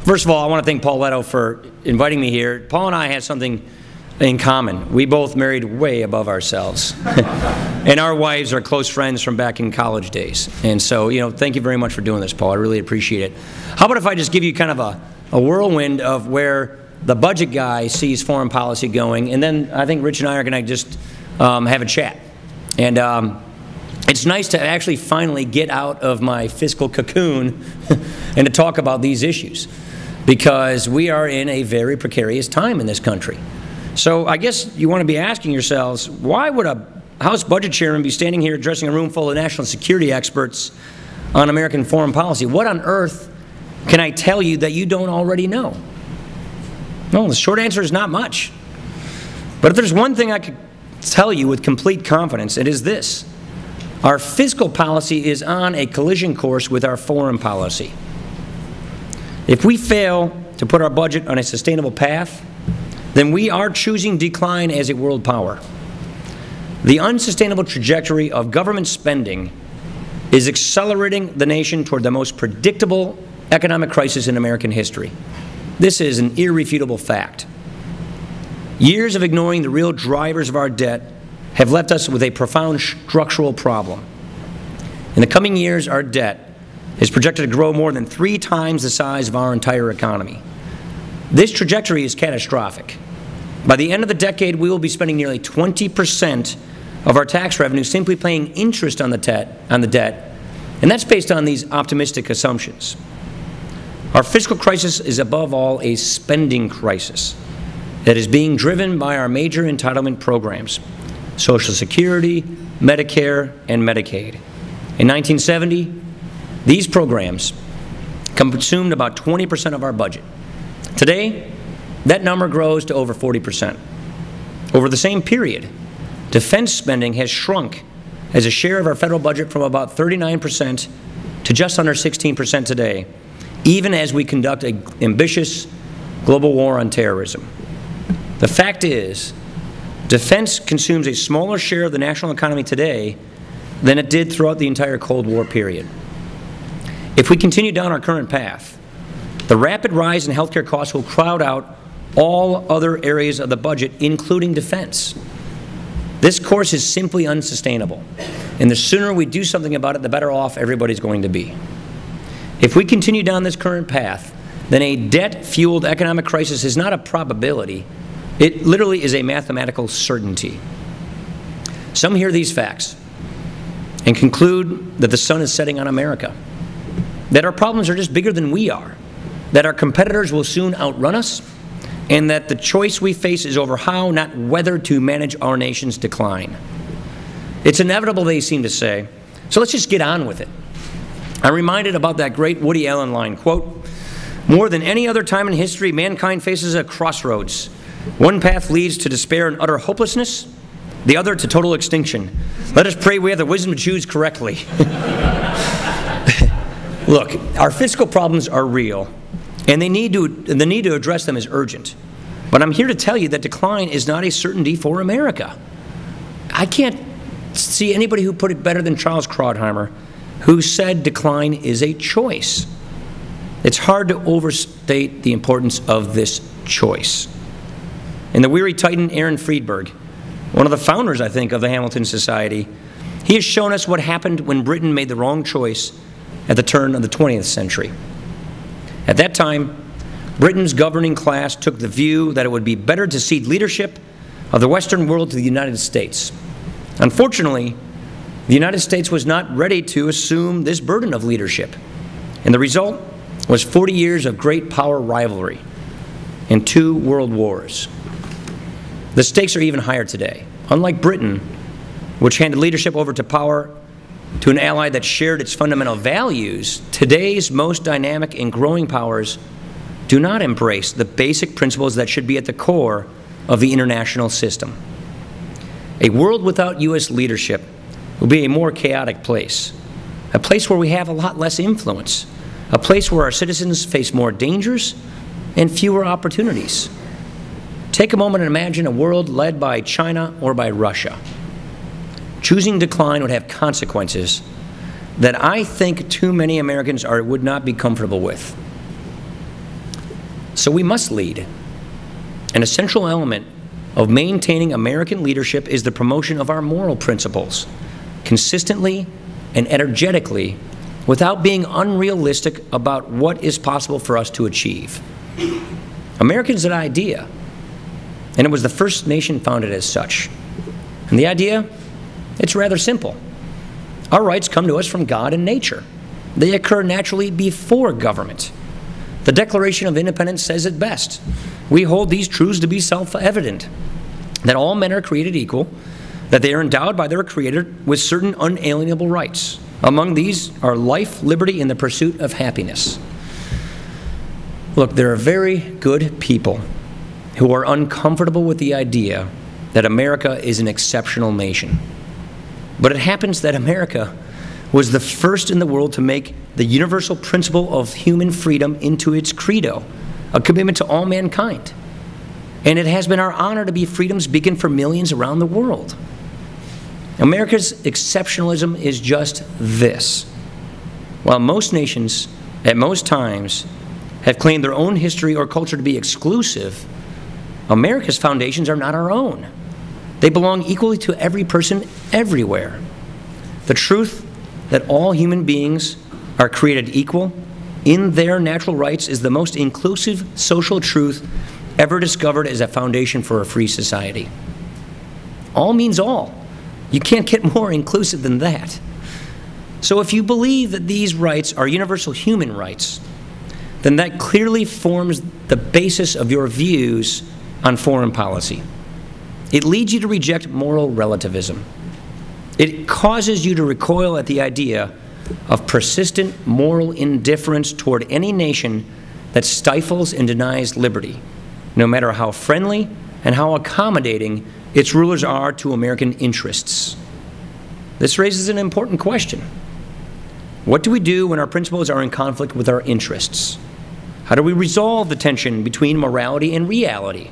First of all, I want to thank Paul Leto for inviting me here. Paul and I have something in common. We both married way above ourselves. And our wives are close friends from back in college days. And so, thank you very much for doing this, Paul. I really appreciate it. How about if I just give you kind of a whirlwind of where the budget guy sees foreign policy going, and then I think Rich and I are going to just have a chat. And it's nice to actually finally get out of my fiscal cocoon and to talk about these issues, because we are in a very precarious time in this country. So I guess you want to be asking yourselves, why would a House Budget Chairman be standing here addressing a room full of national security experts on American foreign policy? What on earth can I tell you that you don't already know? No, the short answer is not much. But if there's one thing I could tell you with complete confidence, it is this. Our fiscal policy is on a collision course with our foreign policy. If we fail to put our budget on a sustainable path, then we are choosing decline as a world power. The unsustainable trajectory of government spending is accelerating the nation toward the most predictable economic crisis in American history. This is an irrefutable fact. Years of ignoring the real drivers of our debt have left us with a profound structural problem. In the coming years, our debt is projected to grow more than 3 times the size of our entire economy. This trajectory is catastrophic. By the end of the decade, we will be spending nearly 20% of our tax revenue simply paying interest on the debt, and that's based on these optimistic assumptions. Our fiscal crisis is above all a spending crisis that is being driven by our major entitlement programs: Social Security, Medicare, and Medicaid. In 1970, these programs consumed about 20% of our budget. Today, that number grows to over 40%. Over the same period, defense spending has shrunk as a share of our federal budget from about 39% to just under 16% today, even as we conduct an ambitious global war on terrorism. The fact is, defense consumes a smaller share of the national economy today than it did throughout the entire Cold War period. If we continue down our current path, the rapid rise in healthcare costs will crowd out all other areas of the budget, including defense. This course is simply unsustainable, and the sooner we do something about it, the better off everybody's going to be. If we continue down this current path, then a debt-fueled economic crisis is not a probability. It literally is a mathematical certainty. Some hear these facts and conclude that the sun is setting on America, that our problems are just bigger than we are, that our competitors will soon outrun us, and that the choice we face is over how, not whether, to manage our nation's decline. It's inevitable, they seem to say, so let's just get on with it. I'm reminded about that great Woody Allen line, quote, "More than any other time in history, mankind faces a crossroads. One path leads to despair and utter hopelessness, the other to total extinction. Let us pray we have the wisdom to choose correctly." Look, our fiscal problems are real, and the need to address them is urgent. But I'm here to tell you that decline is not a certainty for America. I can't see anybody who put it better than Charles Krauthammer, who said decline is a choice. It's hard to overstate the importance of this choice. And the weary titan Aaron Friedberg, one of the founders, I think, of the Hamilton Society, he has shown us what happened when Britain made the wrong choice at the turn of the 20th century. At that time, Britain's governing class took the view that it would be better to cede leadership of the Western world to the United States. Unfortunately, the United States was not ready to assume this burden of leadership, and the result was 40 years of great power rivalry and 2 world wars. The stakes are even higher today. Unlike Britain, which handed leadership over to power to an ally that shared its fundamental values, today's most dynamic and growing powers do not embrace the basic principles that should be at the core of the international system. A world without U.S. leadership will be a more chaotic place, a place where we have a lot less influence, a place where our citizens face more dangers and fewer opportunities. Take a moment and imagine a world led by China or by Russia. Choosing decline would have consequences that I think too many Americans would not be comfortable with. So we must lead. An essential element of maintaining American leadership is the promotion of our moral principles, consistently and energetically, without being unrealistic about what is possible for us to achieve. America is an idea, and it was the first nation founded as such. And the idea, it's rather simple. Our rights come to us from God and nature. They occur naturally before government. The Declaration of Independence says it best. We hold these truths to be self-evident, that all men are created equal, that they are endowed by their Creator with certain unalienable rights. Among these are life, liberty, and the pursuit of happiness. Look, there are very good people who are uncomfortable with the idea that America is an exceptional nation. But it happens that America was the first in the world to make the universal principle of human freedom into its credo, a commitment to all mankind. And it has been our honor to be freedom's beacon for millions around the world. America's exceptionalism is just this. While most nations, at most times, have claimed their own history or culture to be exclusive, America's foundations are not our own. They belong equally to every person everywhere. The truth that all human beings are created equal in their natural rights is the most inclusive social truth ever discovered as a foundation for a free society. All means all. You can't get more inclusive than that. So if you believe that these rights are universal human rights, then that clearly forms the basis of your views on foreign policy. It leads you to reject moral relativism. It causes you to recoil at the idea of persistent moral indifference toward any nation that stifles and denies liberty, no matter how friendly and how accommodating its rulers are to American interests. This raises an important question. What do we do when our principles are in conflict with our interests? How do we resolve the tension between morality and reality?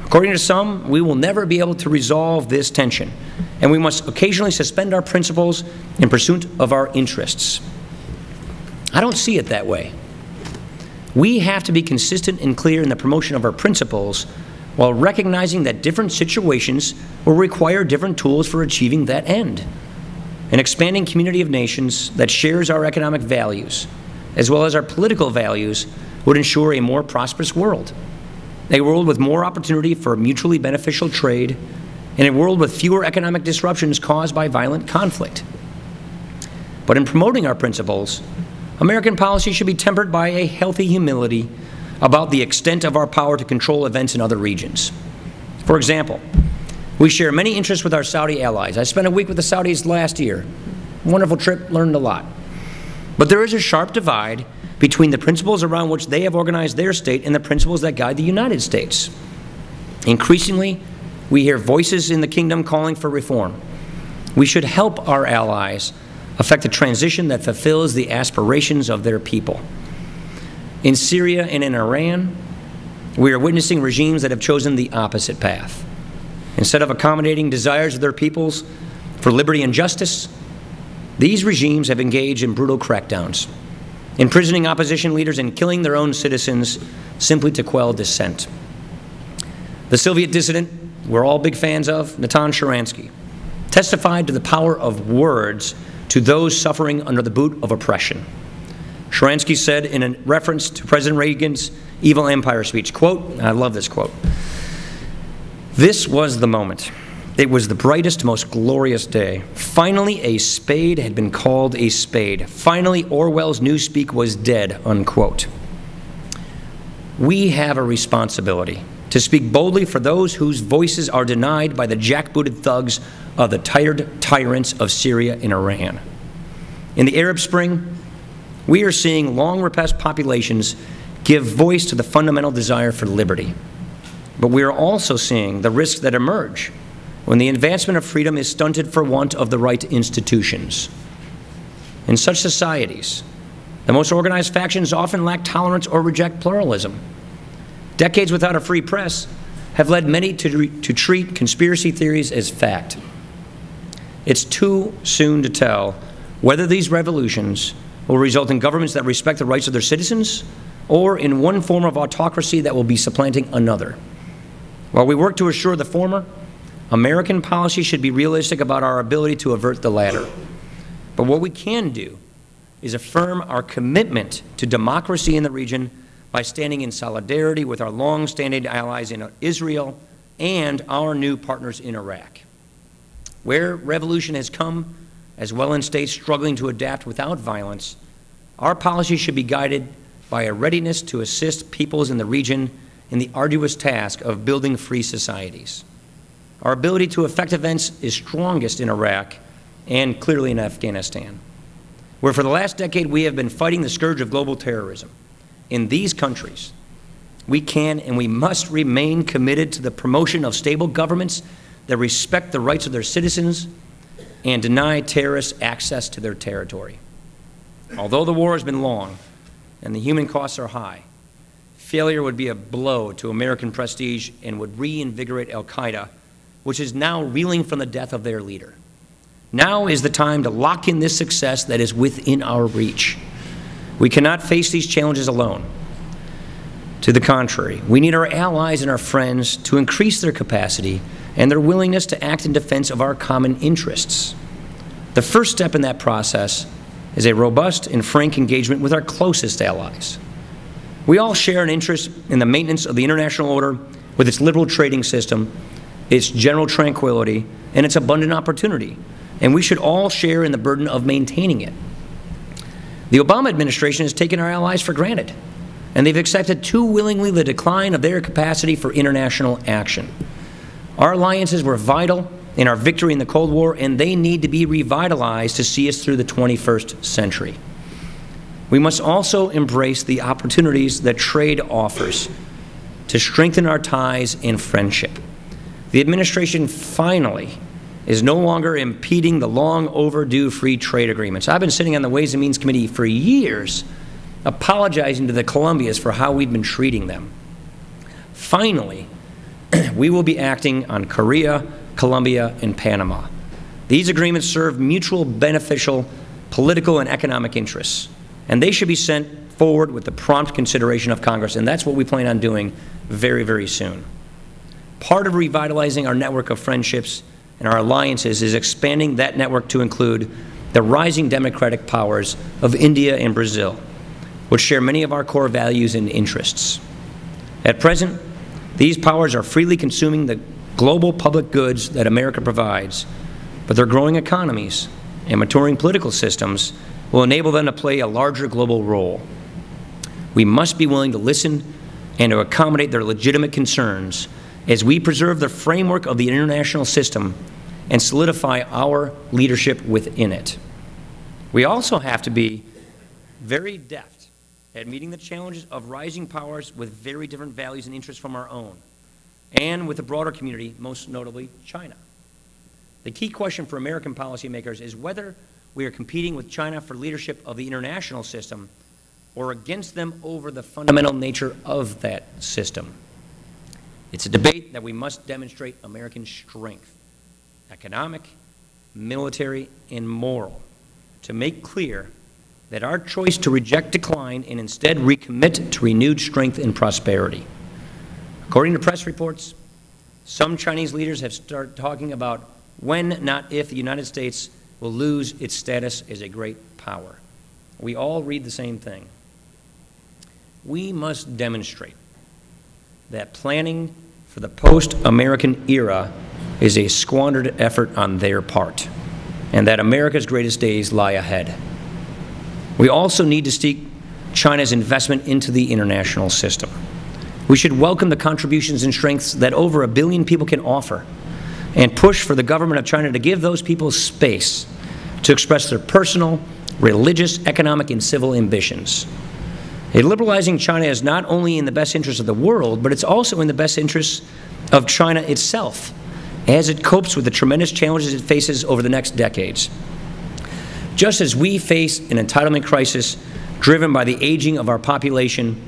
According to some, we will never be able to resolve this tension, and we must occasionally suspend our principles in pursuit of our interests. I don't see it that way. We have to be consistent and clear in the promotion of our principles while recognizing that different situations will require different tools for achieving that end. An expanding community of nations that shares our economic values, as well as our political values, would ensure a more prosperous world. A world with more opportunity for mutually beneficial trade, and a world with fewer economic disruptions caused by violent conflict. But in promoting our principles, American policy should be tempered by a healthy humility about the extent of our power to control events in other regions. For example, we share many interests with our Saudi allies. I spent a week with the Saudis last year. Wonderful trip, learned a lot. But there is a sharp divide between the principles around which they have organized their state and the principles that guide the United States. Increasingly, we hear voices in the kingdom calling for reform. We should help our allies effect a transition that fulfills the aspirations of their people. In Syria and in Iran, we are witnessing regimes that have chosen the opposite path. Instead of accommodating desires of their peoples for liberty and justice, these regimes have engaged in brutal crackdowns, imprisoning opposition leaders and killing their own citizens simply to quell dissent. The Soviet dissident we're all big fans of, Natan Sharansky, testified to the power of words to those suffering under the boot of oppression. Sharansky said in a reference to President Reagan's Evil Empire speech, quote, I love this quote, "This was the moment. It was the brightest, most glorious day. Finally, a spade had been called a spade. Finally, Orwell's newspeak was dead," unquote. We have a responsibility to speak boldly for those whose voices are denied by the jackbooted thugs of the tired tyrants of Syria and Iran. In the Arab Spring, we are seeing long-repressed populations give voice to the fundamental desire for liberty. But we are also seeing the risks that emerge when the advancement of freedom is stunted for want of the right institutions. In such societies, the most organized factions often lack tolerance or reject pluralism. Decades without a free press have led many to treat conspiracy theories as fact. It's too soon to tell whether these revolutions will result in governments that respect the rights of their citizens or in one form of autocracy that will be supplanting another. While we work to assure the former, American policy should be realistic about our ability to avert the latter. But what we can do is affirm our commitment to democracy in the region by standing in solidarity with our long-standing allies in Israel and our new partners in Iraq. Where revolution has come, as well in states struggling to adapt without violence, our policy should be guided by a readiness to assist peoples in the region in the arduous task of building free societies. Our ability to effect events is strongest in Iraq and clearly in Afghanistan, where for the last decade we have been fighting the scourge of global terrorism. In these countries, we can and we must remain committed to the promotion of stable governments that respect the rights of their citizens and deny terrorists access to their territory. Although the war has been long and the human costs are high, failure would be a blow to American prestige and would reinvigorate al-Qaeda, which is now reeling from the death of their leader. Now is the time to lock in this success that is within our reach. We cannot face these challenges alone. To the contrary, we need our allies and our friends to increase their capacity and their willingness to act in defense of our common interests. The first step in that process is a robust and frank engagement with our closest allies. We all share an interest in the maintenance of the international order with its liberal trading system, its general tranquility, and its abundant opportunity, and we should all share in the burden of maintaining it. The Obama administration has taken our allies for granted, and they've accepted too willingly the decline of their capacity for international action. Our alliances were vital in our victory in the Cold War, and they need to be revitalized to see us through the 21st century. We must also embrace the opportunities that trade offers to strengthen our ties and friendship. The administration finally is no longer impeding the long overdue free trade agreements. I've been sitting on the Ways and Means Committee for years apologizing to the Columbias for how we've been treating them. Finally, we will be acting on Korea, Colombia, and Panama. These agreements serve mutual beneficial political and economic interests, and they should be sent forward with the prompt consideration of Congress, and that's what we plan on doing very, very soon. Part of revitalizing our network of friendships and our alliances is expanding that network to include the rising democratic powers of India and Brazil, which share many of our core values and interests. At present, these powers are freely consuming the global public goods that America provides, but their growing economies and maturing political systems will enable them to play a larger global role. We must be willing to listen and to accommodate their legitimate concerns as we preserve the framework of the international system and solidify our leadership within it. We also have to be very deft at meeting the challenges of rising powers with very different values and interests from our own, and with the broader community, most notably China. The key question for American policymakers is whether we are competing with China for leadership of the international system or against them over the fundamental nature of that system. It's a debate that we must demonstrate American strength, economic, military, and moral, to make clear that our choice to reject decline and instead recommit to renewed strength and prosperity. According to press reports, some Chinese leaders have started talking about when, not if, the United States will lose its status as a great power. We all read the same thing. We must demonstrate that planning for the post-American era is a squandered effort on their part, and that America's greatest days lie ahead. We also need to seek China's investment into the international system. We should welcome the contributions and strengths that over 1 billion people can offer, and push for the government of China to give those people space to express their personal, religious, economic, and civil ambitions. Liberalizing China is not only in the best interest of the world, but it's also in the best interest of China itself, as it copes with the tremendous challenges it faces over the next decades. Just as we face an entitlement crisis driven by the aging of our population,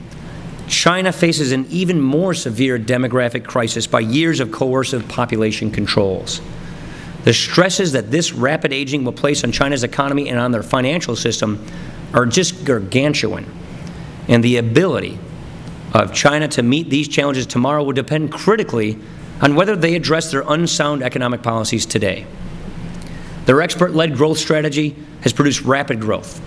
China faces an even more severe demographic crisis by years of coercive population controls. The stresses that this rapid aging will place on China's economy and on their financial system are just gargantuan. and the ability of China to meet these challenges tomorrow will depend critically on whether they address their unsound economic policies today. Their expert-led growth strategy has produced rapid growth,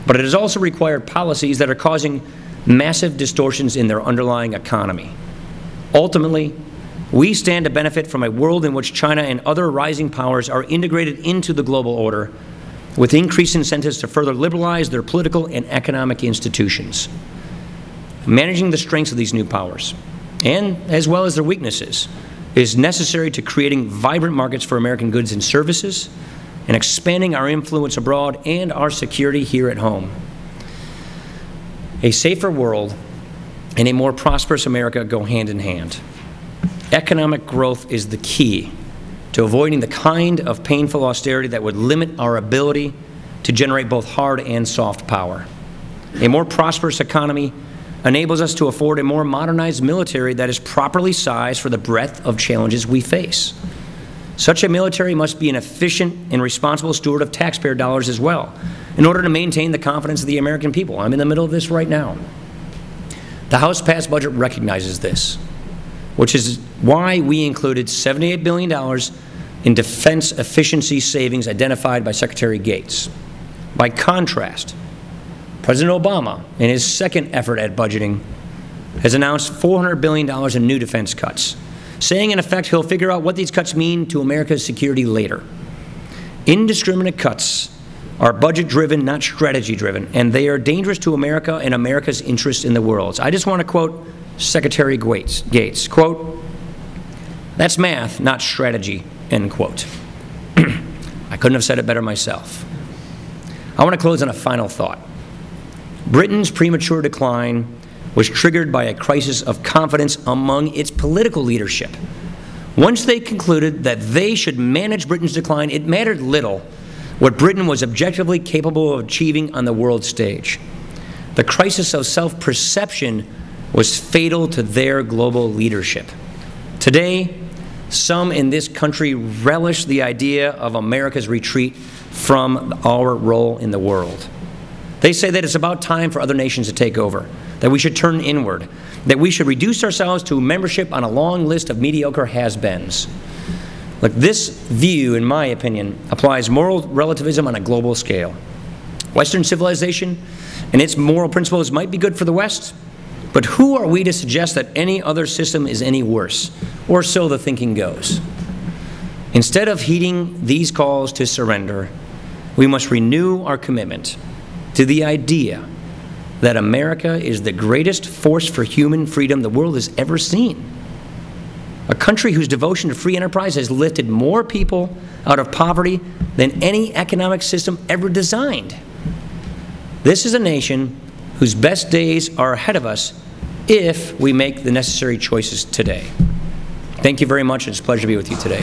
but it has also required policies that are causing massive distortions in their underlying economy. Ultimately, we stand to benefit from a world in which China and other rising powers are integrated into the global order with increased incentives to further liberalize their political and economic institutions. Managing the strengths of these new powers, and as well as their weaknesses, is necessary to creating vibrant markets for American goods and services and expanding our influence abroad and our security here at home. A safer world and a more prosperous America go hand in hand. Economic growth is the key to avoiding the kind of painful austerity that would limit our ability to generate both hard and soft power. A more prosperous economy enables us to afford a more modernized military that is properly sized for the breadth of challenges we face. Such a military must be an efficient and responsible steward of taxpayer dollars as well, in order to maintain the confidence of the American people. I'm in the middle of this right now. The House-passed budget recognizes this, which is why we included $78 billion in defense efficiency savings identified by Secretary Gates. By contrast, President Obama, in his second effort at budgeting, has announced $400 billion in new defense cuts, saying in effect he'll figure out what these cuts mean to America's security later. Indiscriminate cuts are budget-driven, not strategy-driven, and they are dangerous to America and America's interest in the world. So I just want to quote Secretary Gates, quote, "That's math, not strategy," end quote. I couldn't have said it better myself. I want to close on a final thought. Britain's premature decline was triggered by a crisis of confidence among its political leadership. Once they concluded that they should manage Britain's decline, it mattered little what Britain was objectively capable of achieving on the world stage. The crisis of self-perception was fatal to their global leadership. Today, some in this country relish the idea of America's retreat from our role in the world. They say that it's about time for other nations to take over, that we should turn inward, that we should reduce ourselves to membership on a long list of mediocre has-beens. Look, this view, in my opinion, applies moral relativism on a global scale. Western civilization and its moral principles might be good for the West, but who are we to suggest that any other system is any worse? Or so the thinking goes. Instead of heeding these calls to surrender, we must renew our commitment to the idea that America is the greatest force for human freedom the world has ever seen. A country whose devotion to free enterprise has lifted more people out of poverty than any economic system ever designed. This is a nation whose best days are ahead of us if we make the necessary choices today. Thank you very much. It's a pleasure to be with you today.